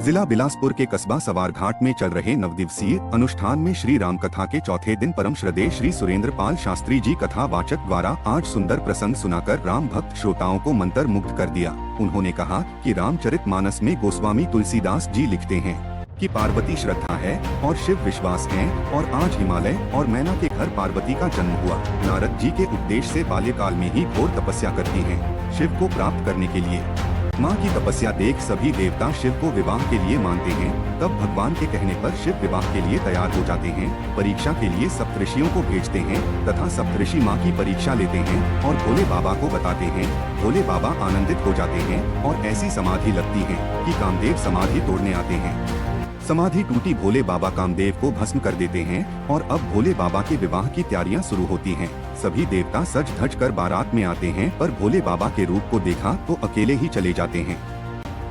जिला बिलासपुर के कस्बा सवारघाट में चल रहे नवदिवसीय अनुष्ठान में श्री राम कथा के चौथे दिन परम श्रद्धेय श्री सुरेंद्र पाल शास्त्री जी कथा वाचक द्वारा आज सुंदर प्रसंग सुनाकर राम भक्त श्रोताओं को मंत्र मुग्ध कर दिया। उन्होंने कहा कि रामचरितमानस में गोस्वामी तुलसीदास जी लिखते हैं कि पार्वती श्रद्धा है और शिव विश्वास है, और आज हिमालय और मैना के घर पार्वती का जन्म हुआ। नारद जी के उपदेश से बाल्यकाल में ही घोर तपस्या करती हैं शिव को प्राप्त करने के लिए। माँ की तपस्या देख सभी देवता शिव को विवाह के लिए मानते हैं। तब भगवान के कहने पर शिव विवाह के लिए तैयार हो जाते हैं। परीक्षा के लिए सप्तऋषियों को भेजते हैं तथा सप्तऋषि माँ की परीक्षा लेते हैं और भोले बाबा को बताते हैं। भोले बाबा आनंदित हो जाते हैं और ऐसी समाधि लगती है कि कामदेव समाधि तोड़ने आते हैं। समाधि टूटी, भोले बाबा कामदेव को भस्म कर देते हैं और अब भोले बाबा के विवाह की तैयारियां शुरू होती हैं। सभी देवता सज धज कर बारात में आते हैं, पर भोले बाबा के रूप को देखा तो अकेले ही चले जाते हैं।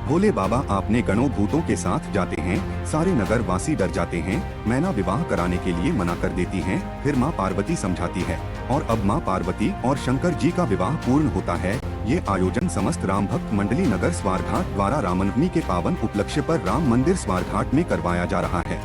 भोले बाबा अपने गणों भूतों के साथ जाते हैं। सारे नगर वासी डर जाते हैं। मैना विवाह कराने के लिए मना कर देती हैं। फिर माँ पार्वती समझाती है और अब माँ पार्वती और शंकर जी का विवाह पूर्ण होता है। ये आयोजन समस्त राम भक्त मंडली नगर स्वारघाट द्वारा रामनवमी के पावन उपलक्ष्य पर राम मंदिर स्वारघाट में करवाया जा रहा है।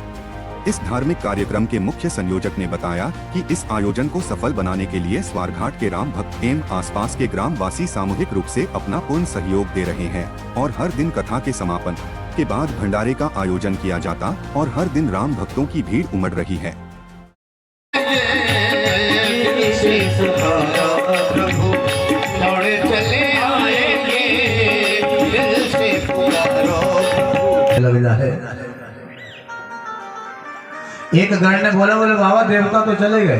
इस धार्मिक कार्यक्रम के मुख्य संयोजक ने बताया कि इस आयोजन को सफल बनाने के लिए स्वारघाट के राम भक्त एवं आसपास के ग्राम वासी सामूहिक रूप से अपना पूर्ण सहयोग दे रहे हैं और हर दिन कथा के समापन के बाद भंडारे का आयोजन किया जाता और हर दिन राम भक्तों की भीड़ उमड़ रही है। एक गण ने बोला, बोले बाबा देवता तो चले गए।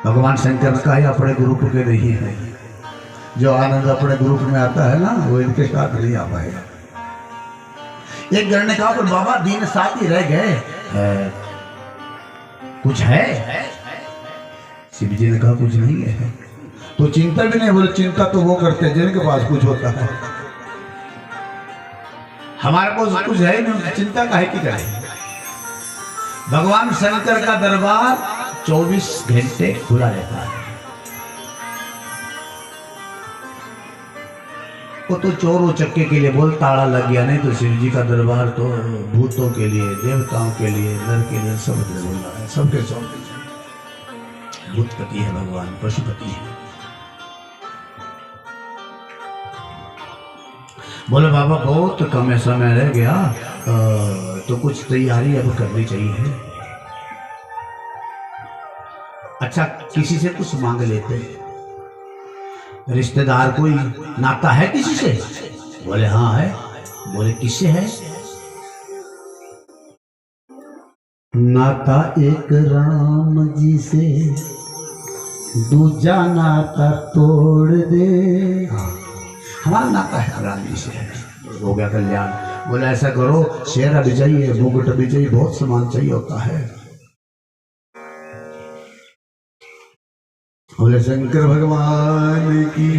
भगवान शंकर का ही अपने ग्रुप के नहीं है। जो आनंद अपने ग्रुप में आता है ना, वो इनके साथ नहीं आ पाएगा। एक गण ने कहा, बोले बाबा दिन 7 ही रह गए, कुछ है? शिव जी ने कहा कुछ नहीं है। तो चिंता भी नहीं। बोले चिंता तो वो करते हैं जिनके पास कुछ होता है, हमारे पास कुछ है नहीं, चिंता काहे की करें। भगवान शंकर का दरबार 24 घंटे खुला रहता है। वो तो चोर उचक्के के लिए बोल ताला लग गया, नहीं तो शिव जी का दरबार तो भूतों के लिए, देवताओं के लिए, नर के लिए, सब बोला है। सबके सब भूतपति है भगवान, पशुपति है। बोले बाबा बहुत कम समय रह गया, तो कुछ तैयारी अब करनी चाहिए। अच्छा किसी से कुछ मांग लेते हैं। रिश्तेदार कोई नाता है किसी से? बोले हाँ है। बोले किससे है? नाता एक राम जी से, दूजा नाता तोड़ दे। हमारा नाता है राम जी से, हो गया कल्याण। बोले ऐसा करो, शेरा भी चाहिए, मुकुट भी चाहिए, बहुत सामान चाहिए होता है। बोले शंकर भगवान की।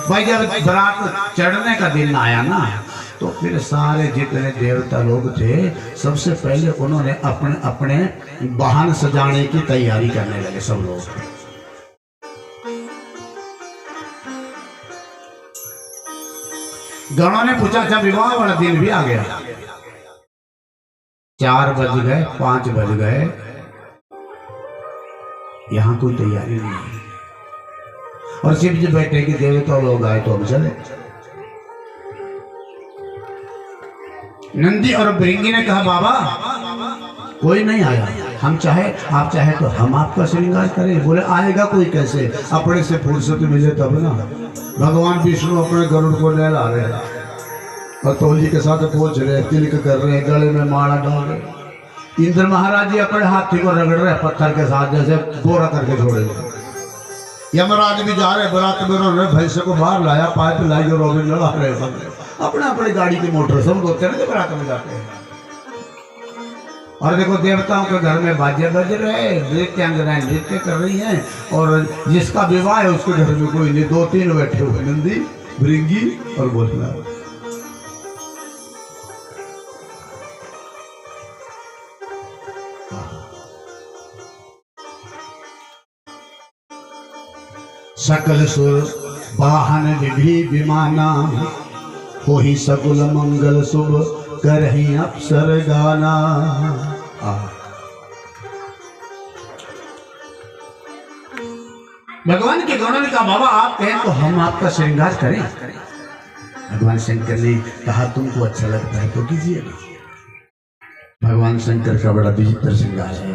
भाई जब बारात चढ़ने का दिन आया ना, तो फिर सारे जितने देवता लोग थे, सबसे पहले उन्होंने अपने अपने वाहन सजाने की तैयारी करने लगे सब लोग। गणों ने पूछा, अच्छा विवाह वाला दिन भी आ गया। 4 बज गए, 5 बज गए, यहां कोई तैयारी नहीं है। और शिव जी बैठे कि देवता लोग आए तो हम चले। नंदी और भृंगी ने कहा, बाबा कोई नहीं आया, हम चाहे आप चाहे तो हम आपका श्रृंगार करें। बोले आएगा कोई कैसे, अपने से फुर्सत मिले तब ना। भगवान विष्णु अपने गरुड़ को ले ला रहे हैं और तोली के साथ पहुंच रहे, तिलक कर रहे हैं, गले में माला डाल रहे। इंद्र महाराज जी अपने हाथी को रगड़ रहे पत्थर के साथ, जैसे गोरा करके छोड़े। यमराज भी जा रहे बरात में, उन्होंने भैंस को बाहर लाया, पाइप लाई और रोबिन लड़ा रहे सब अपने अपने गाड़ी की मोटर सब होते हैं बरात में जाते हैं। और देखो देवताओं के घर में बाजे बज रहे, नृत्यांगनाएं नृत्य कर रही हैं, और जिसका विवाह है उसके घर में कोई नहीं, 2-3 बैठे हुए, नंदी, भृंगी और भोला। सकल सुर वाहन विधि विमाना हो ही सकुल मंगल शुभ करही अप्सर गाना। भगवान के गणों ने कहा बाबा आप कहें तो हम आपका श्रृंगार करें। भगवान शंकर ने कहा तुमको अच्छा लगता है तो कीजिएगा। भगवान शंकर का बड़ा विचित्र श्रृंगार है।